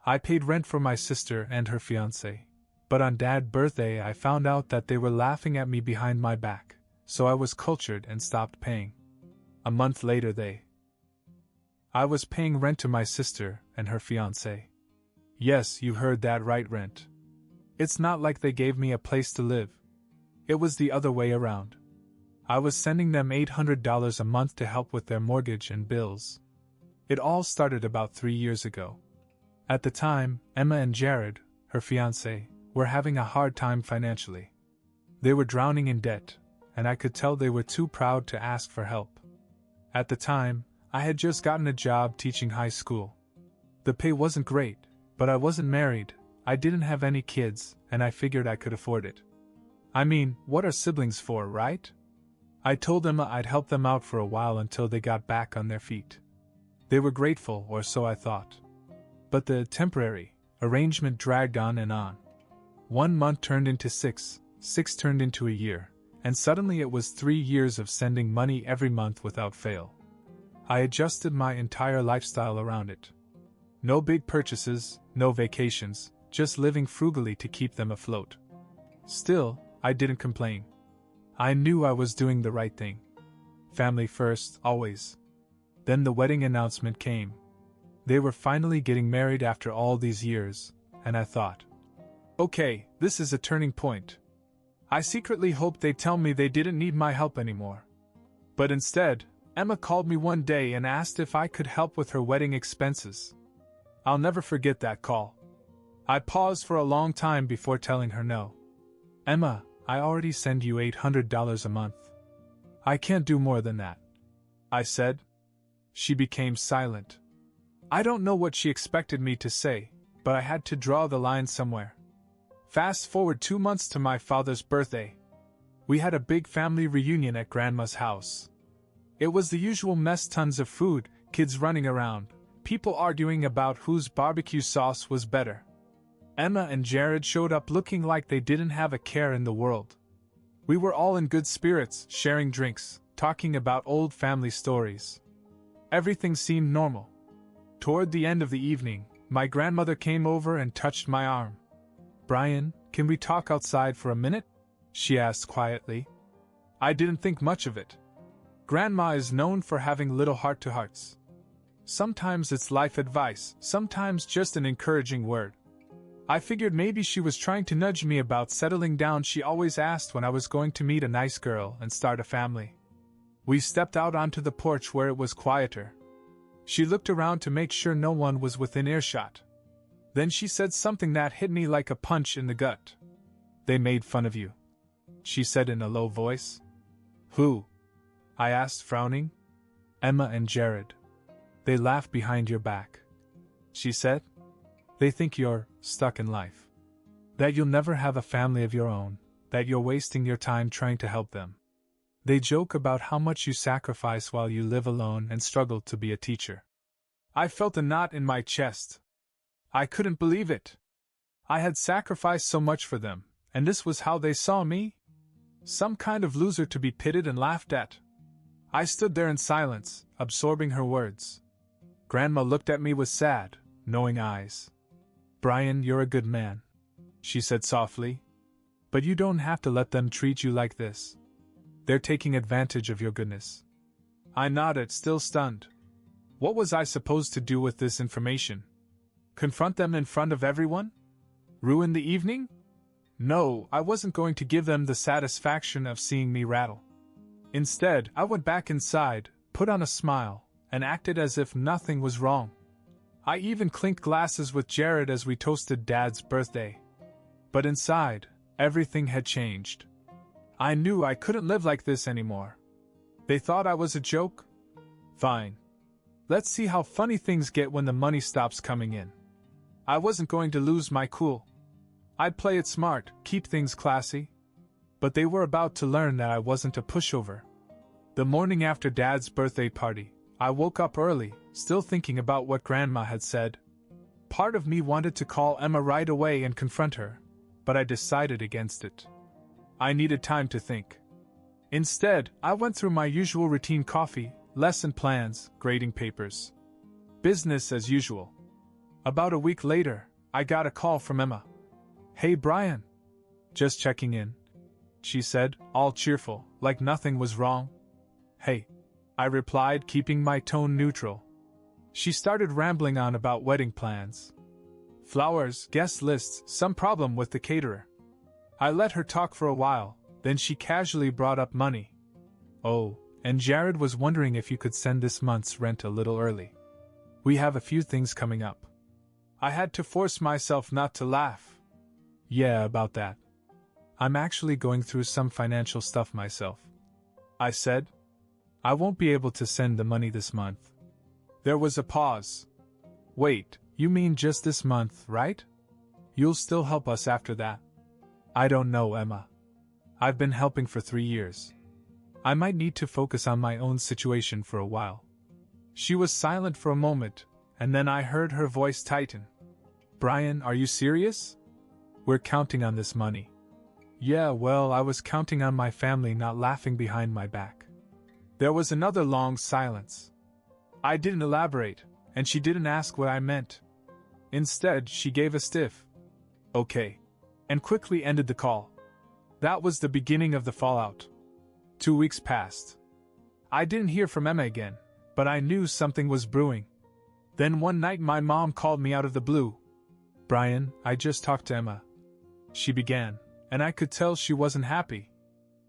I paid rent for my sister and her fiancé, but on Dad's birthday I found out that they were laughing at me behind my back, so I was cultured and stopped paying. A month later I was paying rent to my sister and her fiancé. Yes, you heard that right, rent. It's not like they gave me a place to live. It was the other way around. I was sending them $800 a month to help with their mortgage and bills. It all started about 3 years ago. At the time, Emma and Jared, her fiancé, were having a hard time financially. They were drowning in debt, and I could tell they were too proud to ask for help. At the time, I had just gotten a job teaching high school. The pay wasn't great, but I wasn't married, I didn't have any kids, and I figured I could afford it. I mean, what are siblings for, right? I told Emma I'd help them out for a while until they got back on their feet. They were grateful, or so I thought. But the temporary arrangement dragged on and on. 1 month turned into 6, 6 turned into a year, and suddenly it was 3 years of sending money every month without fail. I adjusted my entire lifestyle around it. No big purchases, no vacations, just living frugally to keep them afloat. Still, I didn't complain. I knew I was doing the right thing. Family first, always. Then the wedding announcement came. They were finally getting married after all these years, and I thought, okay, this is a turning point. I secretly hoped they'd tell me they didn't need my help anymore. But instead, Emma called me one day and asked if I could help with her wedding expenses. I'll never forget that call. I paused for a long time before telling her no. Emma, I already send you $800 a month. I can't do more than that, I said. She became silent. I don't know what she expected me to say, but I had to draw the line somewhere. Fast forward 2 months to my father's birthday. We had a big family reunion at Grandma's house. It was the usual mess, tons of food, kids running around, people arguing about whose barbecue sauce was better. Emma and Jared showed up looking like they didn't have a care in the world. We were all in good spirits, sharing drinks, talking about old family stories. Everything seemed normal. Toward the end of the evening, my grandmother came over and touched my arm. "Brian, can we talk outside for a minute?" she asked quietly. I didn't think much of it. Grandma is known for having little heart-to-hearts. Sometimes it's life advice, sometimes just an encouraging word. I figured maybe she was trying to nudge me about settling down. She always asked when I was going to meet a nice girl and start a family. We stepped out onto the porch where it was quieter. She looked around to make sure no one was within earshot. Then she said something that hit me like a punch in the gut. "They made fun of you," she said in a low voice. "Who?" I asked, frowning. "Emma and Jared. They laugh behind your back," she said. "They think you're stuck in life. That you'll never have a family of your own, that you're wasting your time trying to help them. They joke about how much you sacrifice while you live alone and struggle to be a teacher." I felt a knot in my chest. I couldn't believe it. I had sacrificed so much for them, and this was how they saw me? Some kind of loser to be pitied and laughed at. I stood there in silence, absorbing her words. Grandma looked at me with sad, knowing eyes. "Brian, you're a good man," she said softly. "But you don't have to let them treat you like this. They're taking advantage of your goodness." I nodded, still stunned. What was I supposed to do with this information? Confront them in front of everyone? Ruin the evening? No, I wasn't going to give them the satisfaction of seeing me rattle. Instead, I went back inside, put on a smile, and acted as if nothing was wrong. I even clinked glasses with Jared as we toasted Dad's birthday. But inside, everything had changed. I knew I couldn't live like this anymore. They thought I was a joke? Fine. Let's see how funny things get when the money stops coming in. I wasn't going to lose my cool. I'd play it smart, keep things classy. But they were about to learn that I wasn't a pushover. The morning after Dad's birthday party, I woke up early, still thinking about what Grandma had said. Part of me wanted to call Emma right away and confront her, but I decided against it. I needed time to think. Instead, I went through my usual routine: coffee, lesson plans, grading papers. Business as usual. About a week later, I got a call from Emma. "Hey Brian. Just checking in," she said, all cheerful, like nothing was wrong. "Hey," I replied, keeping my tone neutral. She started rambling on about wedding plans. Flowers, guest lists, some problem with the caterer. I let her talk for a while, then she casually brought up money. "Oh, and Jared was wondering if you could send this month's rent a little early. We have a few things coming up." I had to force myself not to laugh. "Yeah, about that. I'm actually going through some financial stuff myself," I said. "I won't be able to send the money this month." There was a pause. "Wait, you mean just this month, right? You'll still help us after that?" "I don't know, Emma. I've been helping for 3 years. I might need to focus on my own situation for a while." She was silent for a moment, and then I heard her voice tighten. "Brian, are you serious? We're counting on this money." "Yeah, well, I was counting on my family not laughing behind my back." There was another long silence. I didn't elaborate, and she didn't ask what I meant. Instead, she gave a stiff, "Okay," and quickly ended the call. That was the beginning of the fallout. 2 weeks passed. I didn't hear from Emma again, but I knew something was brewing. Then one night my mom called me out of the blue. "Brian, I just talked to Emma," she began, and I could tell she wasn't happy.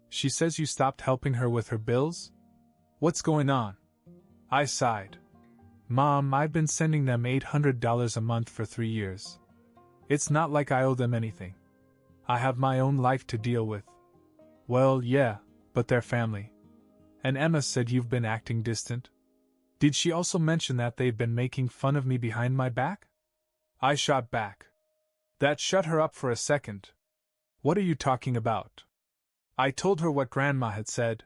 "She says you stopped helping her with her bills? What's going on?" I sighed. "Mom, I've been sending them $800 a month for 3 years. It's not like I owe them anything. I have my own life to deal with." "Well, yeah, but they're family. And Emma said you've been acting distant. Did she also mention that they've been making fun of me behind my back?" I shot back. That shut her up for a second. "What are you talking about?" I told her what Grandma had said.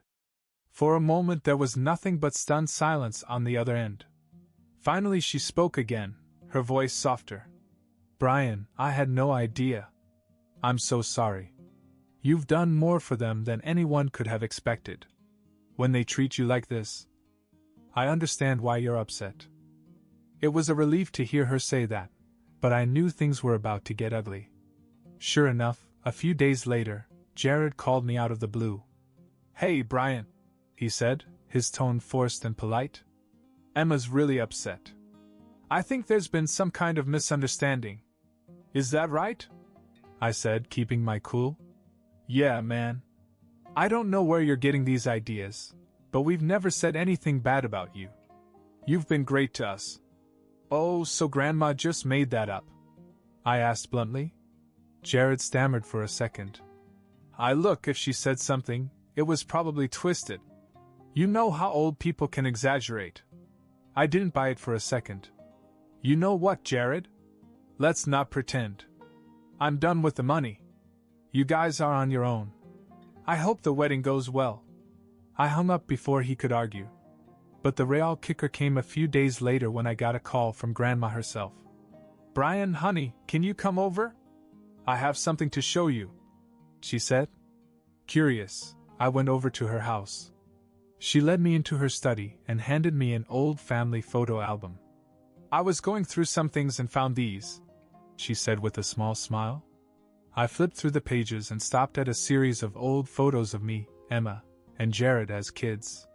For a moment there was nothing but stunned silence on the other end. Finally she spoke again, her voice softer. "Brian, I had no idea. I'm so sorry. You've done more for them than anyone could have expected. When they treat you like this, I understand why you're upset." It was a relief to hear her say that, but I knew things were about to get ugly. Sure enough, a few days later, Jared called me out of the blue. "Hey, Brian," he said, his tone forced and polite. "Emma's really upset. I think there's been some kind of misunderstanding. Is that right?" I said, keeping my cool. "Yeah, man. I don't know where you're getting these ideas, but we've never said anything bad about you. You've been great to us." "Oh, so Grandma just made that up?" I asked bluntly. Jared stammered for a second. Look, if she said something, it was probably twisted. You know how old people can exaggerate." I didn't buy it for a second. "You know what, Jared? Let's not pretend. I'm done with the money. You guys are on your own. I hope the wedding goes well." I hung up before he could argue. But the real kicker came a few days later when I got a call from Grandma herself. "Brian, honey, can you come over? I have something to show you," she said. Curious, I went over to her house. She led me into her study and handed me an old family photo album. "I was going through some things and found these," she said with a small smile. I flipped through the pages and stopped at a series of old photos of me, Emma, and Jared as kids.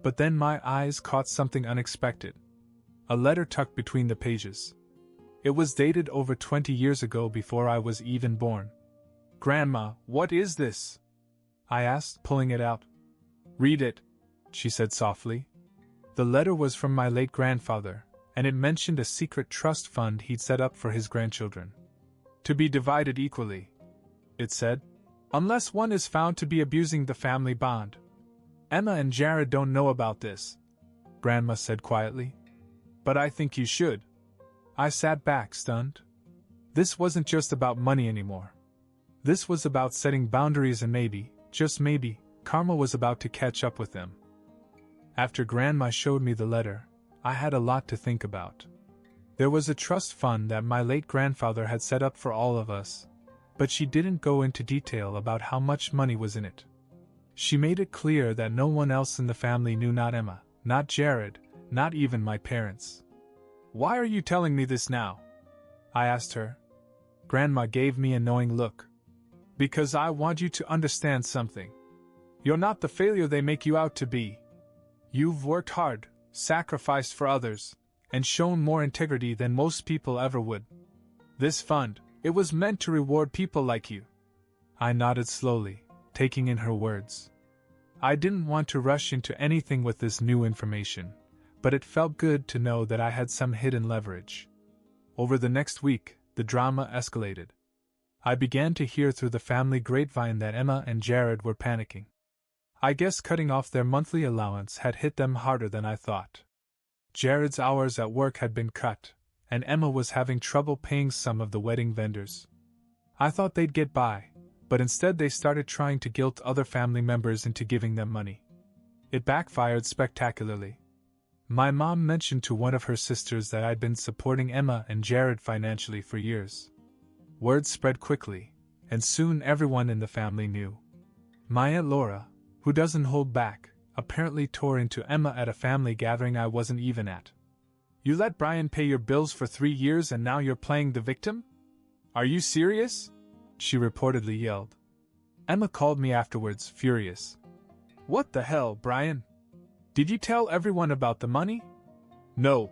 But then my eyes caught something unexpected. A letter tucked between the pages. It was dated over 20 years ago before I was even born. "Grandma, what is this?" I asked, pulling it out. "Read it," she said softly. The letter was from my late grandfather, and it mentioned a secret trust fund he'd set up for his grandchildren. "To be divided equally," it said, "unless one is found to be abusing the family bond. Emma and Jared don't know about this," Grandma said quietly. "But I think you should." I sat back, stunned. This wasn't just about money anymore. This was about setting boundaries, and maybe, just maybe, karma was about to catch up with them. After Grandma showed me the letter, I had a lot to think about. There was a trust fund that my late grandfather had set up for all of us, but she didn't go into detail about how much money was in it. She made it clear that no one else in the family knew, not Emma, not Jared, not even my parents. "Why are you telling me this now?" I asked her. Grandma gave me a knowing look. Because I want you to understand something. You're not the failure they make you out to be. You've worked hard, sacrificed for others, and shown more integrity than most people ever would. This fund, it was meant to reward people like you. I nodded slowly, taking in her words. I didn't want to rush into anything with this new information, but it felt good to know that I had some hidden leverage. Over the next week, the drama escalated. I began to hear through the family grapevine that Emma and Jared were panicking. I guess cutting off their monthly allowance had hit them harder than I thought. Jared's hours at work had been cut, and Emma was having trouble paying some of the wedding vendors. I thought they'd get by, but instead they started trying to guilt other family members into giving them money. It backfired spectacularly. My mom mentioned to one of her sisters that I'd been supporting Emma and Jared financially for years. Word spread quickly, and soon everyone in the family knew. My Aunt Laura, who doesn't hold back, apparently tore into Emma at a family gathering I wasn't even at. You let Brian pay your bills for 3 years and now you're playing the victim? Are you serious? She reportedly yelled. Emma called me afterwards, furious. What the hell, Brian? Did you tell everyone about the money? No,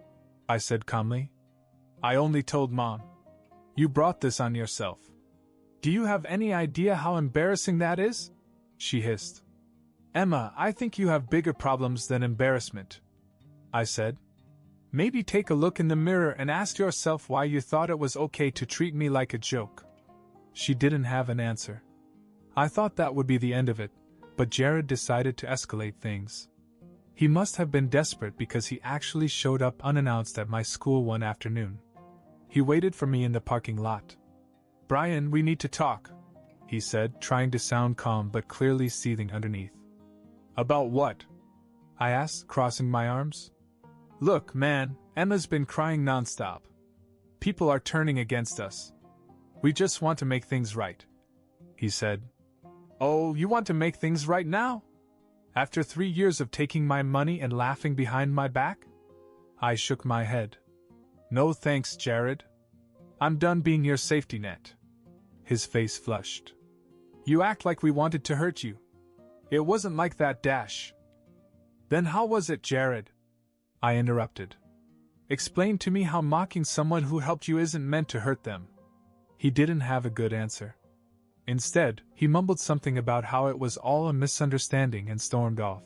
I said calmly. I only told Mom. You brought this on yourself. Do you have any idea how embarrassing that is? She hissed. Emma, I think you have bigger problems than embarrassment, I said. Maybe take a look in the mirror and ask yourself why you thought it was okay to treat me like a joke. She didn't have an answer. I thought that would be the end of it, but Jared decided to escalate things. He must have been desperate because he actually showed up unannounced at my school one afternoon. He waited for me in the parking lot. Brian, we need to talk, he said, trying to sound calm but clearly seething underneath. About what? I asked, crossing my arms. Look, man, Emma's been crying nonstop. People are turning against us. We just want to make things right, he said. Oh, you want to make things right now? After 3 years of taking my money and laughing behind my back? I shook my head. No thanks, Jared. I'm done being your safety net. His face flushed. You act like we wanted to hurt you. It wasn't like that, Dash. Then how was it, Jared? I interrupted. Explain to me how mocking someone who helped you isn't meant to hurt them. He didn't have a good answer. Instead, he mumbled something about how it was all a misunderstanding and stormed off.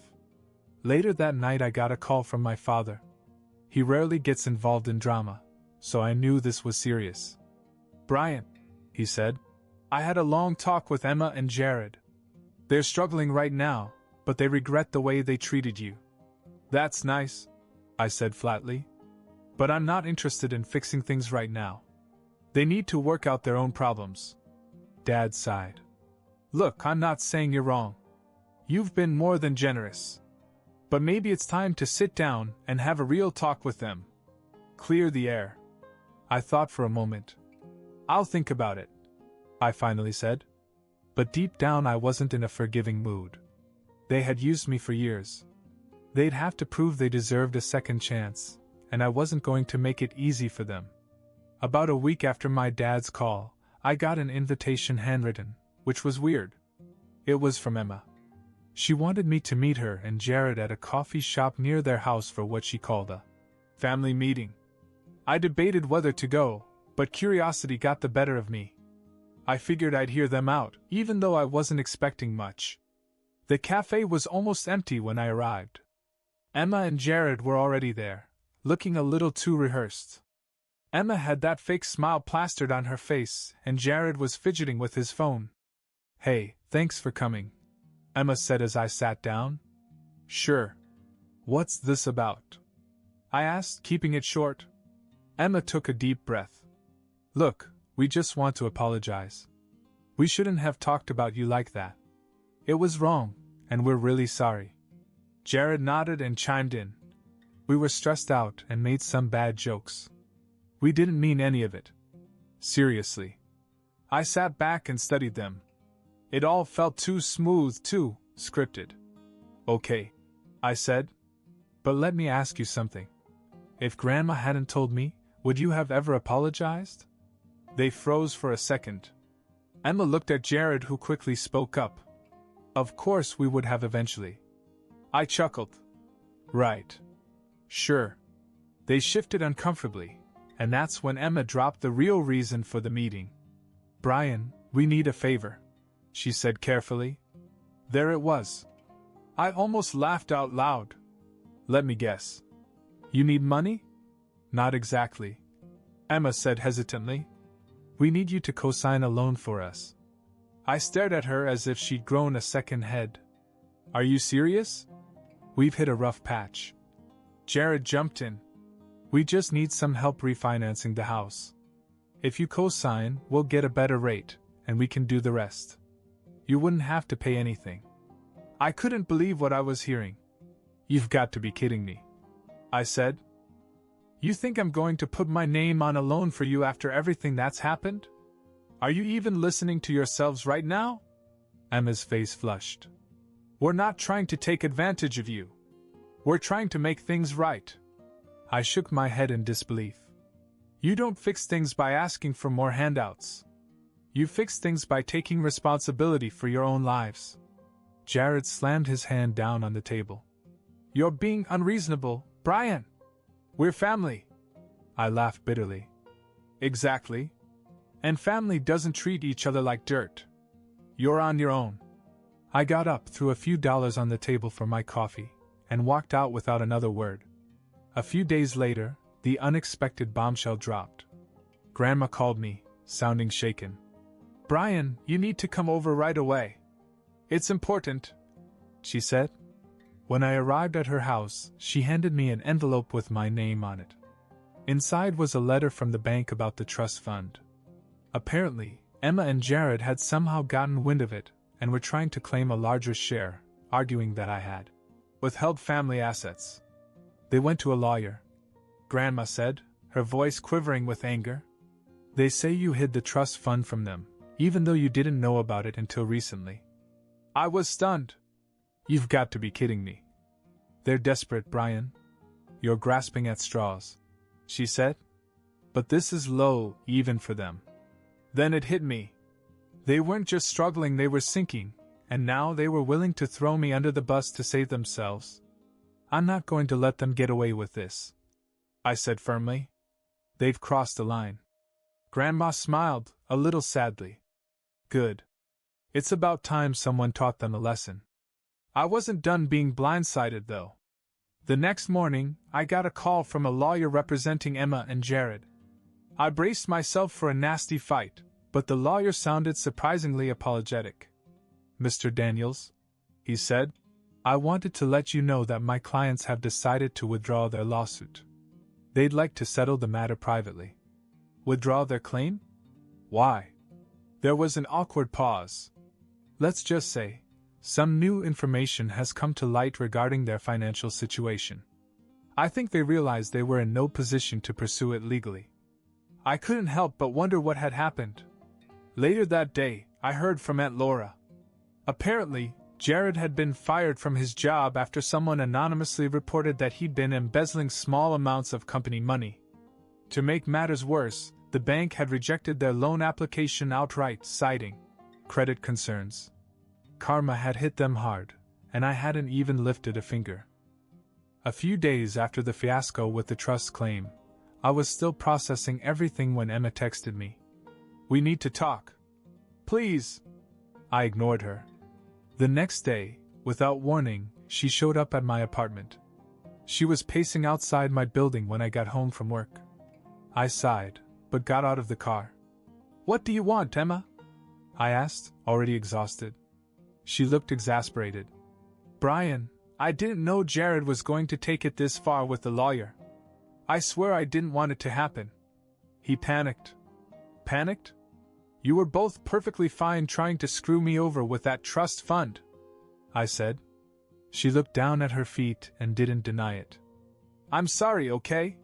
Later that night I got a call from my father. He rarely gets involved in drama, so I knew this was serious. Brian, he said, I had a long talk with Emma and Jared. They're struggling right now, but they regret the way they treated you. That's nice, I said flatly. But I'm not interested in fixing things right now. They need to work out their own problems. Dad sighed. Look, I'm not saying you're wrong. You've been more than generous. But maybe it's time to sit down and have a real talk with them. Clear the air. I thought for a moment. I'll think about it, I finally said. But deep down I wasn't in a forgiving mood. They had used me for years. They'd have to prove they deserved a second chance, and I wasn't going to make it easy for them. About a week after my dad's call, I got an invitation handwritten, which was weird. It was from Emma. She wanted me to meet her and Jared at a coffee shop near their house for what she called a family meeting. I debated whether to go, but curiosity got the better of me. I figured I'd hear them out, even though I wasn't expecting much. The cafe was almost empty when I arrived. Emma and Jared were already there, looking a little too rehearsed. Emma had that fake smile plastered on her face, and Jared was fidgeting with his phone. Hey, thanks for coming, Emma said as I sat down. Sure. What's this about? I asked, keeping it short. Emma took a deep breath. Look, we just want to apologize. We shouldn't have talked about you like that. It was wrong, and we're really sorry. Jared nodded and chimed in. We were stressed out and made some bad jokes. We didn't mean any of it. Seriously. I sat back and studied them. It all felt too smooth, too scripted. Okay, I said. But let me ask you something. If Grandma hadn't told me, would you have ever apologized? They froze for a second. Emma looked at Jared, who quickly spoke up. Of course we would have eventually. I chuckled. Right. Sure. They shifted uncomfortably, and that's when Emma dropped the real reason for the meeting. Brian, we need a favor, she said carefully. There it was. I almost laughed out loud. Let me guess. You need money? Not exactly, Emma said hesitantly. We need you to co-sign a loan for us. I stared at her as if she'd grown a second head. Are you serious? We've hit a rough patch. Jared jumped in. We just need some help refinancing the house. If you co-sign, we'll get a better rate, and we can do the rest. You wouldn't have to pay anything. I couldn't believe what I was hearing. You've got to be kidding me, I said. You think I'm going to put my name on a loan for you after everything that's happened? Are you even listening to yourselves right now? Emma's face flushed. We're not trying to take advantage of you. We're trying to make things right. I shook my head in disbelief. You don't fix things by asking for more handouts. You fix things by taking responsibility for your own lives. Jared slammed his hand down on the table. You're being unreasonable, Brian. We're family. I laughed bitterly. Exactly. And family doesn't treat each other like dirt. You're on your own. I got up, threw a few dollars on the table for my coffee, and walked out without another word. A few days later, the unexpected bombshell dropped. Grandma called me, sounding shaken. Brian, you need to come over right away. It's important, she said. When I arrived at her house, she handed me an envelope with my name on it. Inside was a letter from the bank about the trust fund. Apparently, Emma and Jared had somehow gotten wind of it and were trying to claim a larger share, arguing that I had withheld family assets. They went to a lawyer, Grandma said, her voice quivering with anger. They say you hid the trust fund from them, even though you didn't know about it until recently. I was stunned. You've got to be kidding me. They're desperate, Brian. You're grasping at straws, she said. But this is low, even for them. Then it hit me. They weren't just struggling, they were sinking, and now they were willing to throw me under the bus to save themselves. I'm not going to let them get away with this, I said firmly. They've crossed the line. Grandma smiled, a little sadly. Good. It's about time someone taught them a lesson. I wasn't done being blindsided, though. The next morning, I got a call from a lawyer representing Emma and Jared. I braced myself for a nasty fight, but the lawyer sounded surprisingly apologetic. Mr. Daniels, he said, I wanted to let you know that my clients have decided to withdraw their lawsuit. They'd like to settle the matter privately. Withdraw their claim? Why? There was an awkward pause. Let's just say, some new information has come to light regarding their financial situation. I think they realized they were in no position to pursue it legally. I couldn't help but wonder what had happened. Later that day, I heard from Aunt Laura. Apparently, Jared had been fired from his job after someone anonymously reported that he'd been embezzling small amounts of company money. To make matters worse, the bank had rejected their loan application outright, citing credit concerns. Karma had hit them hard, and I hadn't even lifted a finger. A few days after the fiasco with the trust claim, I was still processing everything when Emma texted me. We need to talk. Please. I ignored her. The next day, without warning, she showed up at my apartment. She was pacing outside my building when I got home from work. I sighed, but got out of the car. What do you want, Emma? I asked, already exhausted. She looked exasperated. Brian, I didn't know Jared was going to take it this far with the lawyer. I swear I didn't want it to happen. He panicked. Panicked? You were both perfectly fine trying to screw me over with that trust fund, I said. She looked down at her feet and didn't deny it. I'm sorry, okay?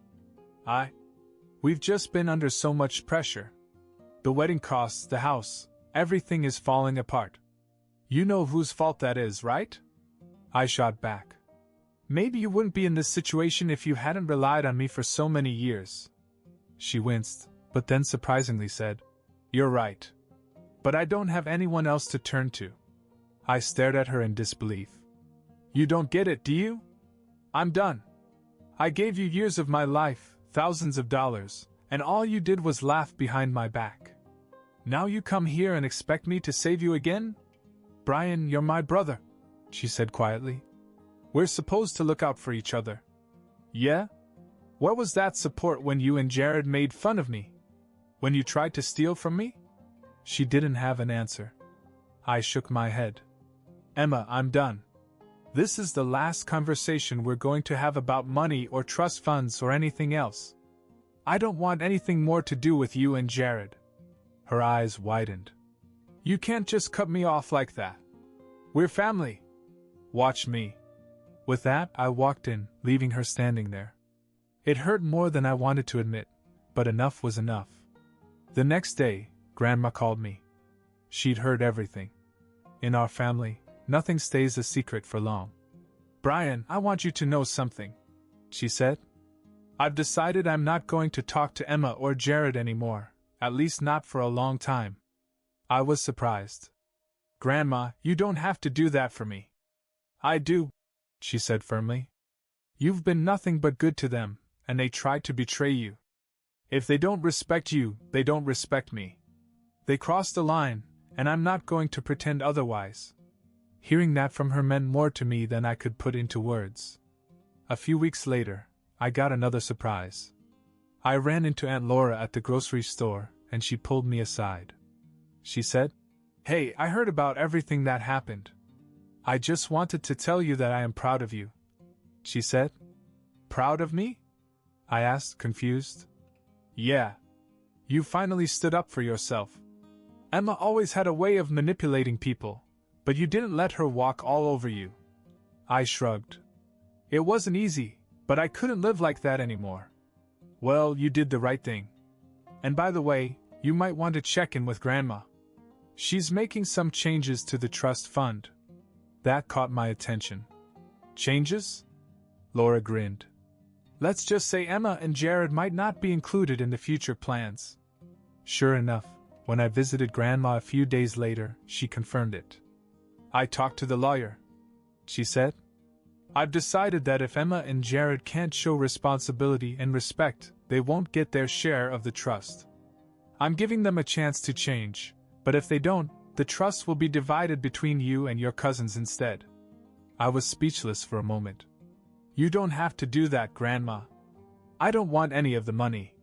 We've just been under so much pressure. The wedding costs, the house, everything is falling apart. You know whose fault that is, right? I shot back. Maybe you wouldn't be in this situation if you hadn't relied on me for so many years. She winced, but then surprisingly said, You're right. But I don't have anyone else to turn to. I stared at her in disbelief. You don't get it, do you? I'm done. I gave you years of my life, thousands of dollars, and all you did was laugh behind my back. Now you come here and expect me to save you again? Brian, you're my brother, she said quietly. We're supposed to look out for each other. Yeah? Where was that support when you and Jared made fun of me? When you tried to steal from me? She didn't have an answer. I shook my head. Emma, I'm done. This is the last conversation we're going to have about money or trust funds or anything else. I don't want anything more to do with you and Jared. Her eyes widened. You can't just cut me off like that. We're family. Watch me. With that, I walked in, leaving her standing there. It hurt more than I wanted to admit, but enough was enough. The next day, Grandma called me. She'd heard everything. In our family, nothing stays a secret for long. Brian, I want you to know something, she said. I've decided I'm not going to talk to Emma or Jared anymore, at least not for a long time. I was surprised. Grandma, you don't have to do that for me. I do, she said firmly. You've been nothing but good to them, and they tried to betray you. If they don't respect you, they don't respect me. They crossed the line, and I'm not going to pretend otherwise. Hearing that from her meant more to me than I could put into words. A few weeks later, I got another surprise. I ran into Aunt Laura at the grocery store, and she pulled me aside. She said, Hey, I heard about everything that happened. I just wanted to tell you that I am proud of you, she said. Proud of me? I asked, confused. Yeah. You finally stood up for yourself. Emma always had a way of manipulating people, but you didn't let her walk all over you. I shrugged. It wasn't easy, but I couldn't live like that anymore. Well, you did the right thing. And by the way, you might want to check in with Grandma. She's making some changes to the trust fund. That caught my attention. Changes? Laura grinned. Let's just say Emma and Jared might not be included in the future plans. Sure enough, when I visited Grandma a few days later, she confirmed it. I talked to the lawyer, she said. I've decided that if Emma and Jared can't show responsibility and respect, they won't get their share of the trust. I'm giving them a chance to change, but if they don't, the trust will be divided between you and your cousins instead. I was speechless for a moment. You don't have to do that, Grandma. I don't want any of the money.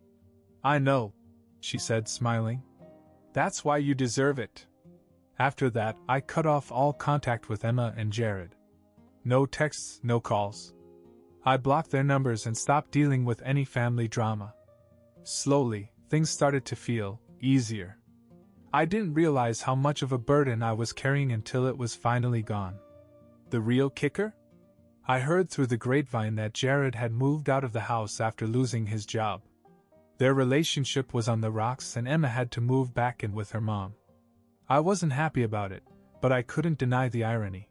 I know, she said, smiling. That's why you deserve it. After that, I cut off all contact with Emma and Jared. No texts, no calls. I blocked their numbers and stopped dealing with any family drama. Slowly, things started to feel easier. I didn't realize how much of a burden I was carrying until it was finally gone. The real kicker? I heard through the grapevine that Jared had moved out of the house after losing his job. Their relationship was on the rocks and Emma had to move back in with her mom. I wasn't happy about it, but I couldn't deny the irony.